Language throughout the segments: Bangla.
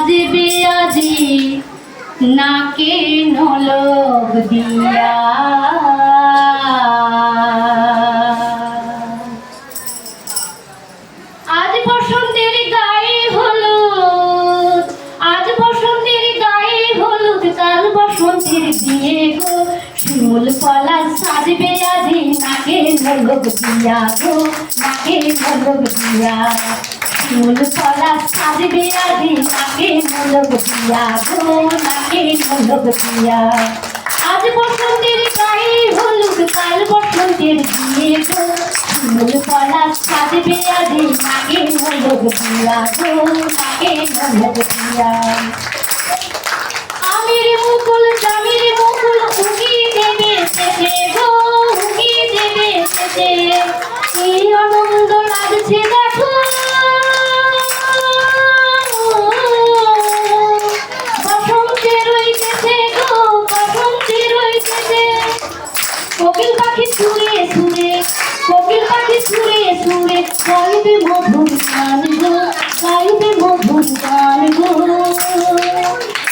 সাজবে আজি নাকে নলক দিয়া। আজ বসন্তের গায়ে হলুদ, আজ বসন্তের গায়ে হলুদ, কাল বসন্তের বিয়ে গো। শিমুল পলা সাজবে আজি নাকে নলক দিয়া গো, নাকে নলক দিয়া। শিমুল পলা সাজবে আজি নাকে নলক দিয়া গো, নাকে নলক দিয়া। আজ বসন্তের গায়ে হলুদ, কাল বসন্তের বিয়ে গো। শিমুল পলা সাজবে আজি নাকে নলক দিয়া গো, নাকে নলক দিয়া। আমির মুকুল জামির মুকুল উকি দেবে সেজে গো, উকি দেবে সেজে। কি আনন্দ লাগছে দেখো, বসন্তে রইতেছে গো, বসন্তে রইতেছে। কোকিল পাখি সুরে সুরে, কোকিল পাখি সুরে সুরে গাইবে মধুর গান গো, গাইবে মধুর গান গো।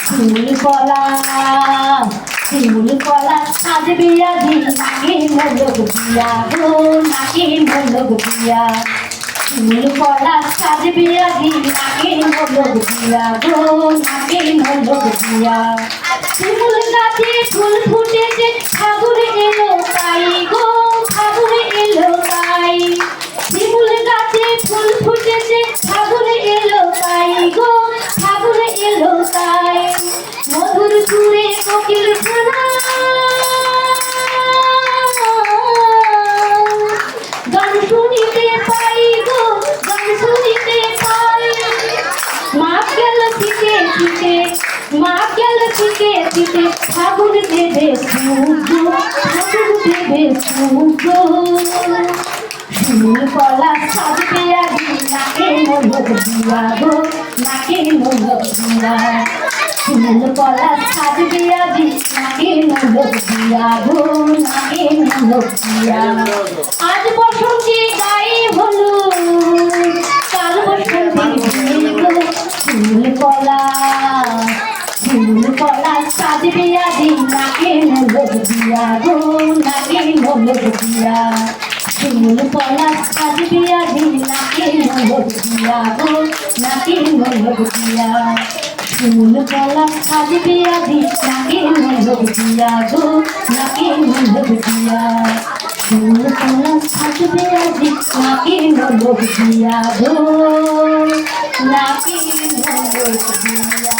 শিমুল পলা, শিমুল পলা সাজবে আজি নাকে নলক দিয়া গো, নাকে নলক দিয়া। শিমুল পলা সাজবে আজি নাকে নলক দিয়া গো, নাকে নলক দিয়া। শিমুল গাছে ফুল ফুটেছে ফাগুন এলো তাই গো, ফাগুন এলো তাই। শিমুল গাছে ফুল ফুটেছে ফাগুন এলো তাই গো, ফাগুন এলো তাই। মধুর সুরে কোকিল ছানা গান শুনিতে পাই গো, গান শুনিতে পাই। মাঠ গেল শীতে শীতে, মাঠ গেল শীতে শীতে, ফাগুন দেবে সূর্য, ফাগুন দেবে সূর্য। শিমুল পলা সাজবে আজি নাকে নলক দিয়া গো, নাকে নলক দিয়া। শিমুল পলা সাজবে আজি নাকে নলক দিয়া গো, নাকে নলক দিয়া। আজ বসন্তে গায়ে হলুদ, কাল বসন্তের বিয়ে গো। শিমুল পলা, শিমুল পলা সাজবে আজি নাকে নলক দিয়া গো, নাকে নলক দিয়া। শিমুল পলা সাজবে আজি নাকে নলক দিয়া গো, নাকে নলক দিয়া। শিমুল পলা সাজবে আজি নাকে নলক দিয়া গো, নাকে নলক দিয়া। শিমুল পলা সাজবে আজি নাকে নলক দিয়া গো, নাকে নলক দিয়া।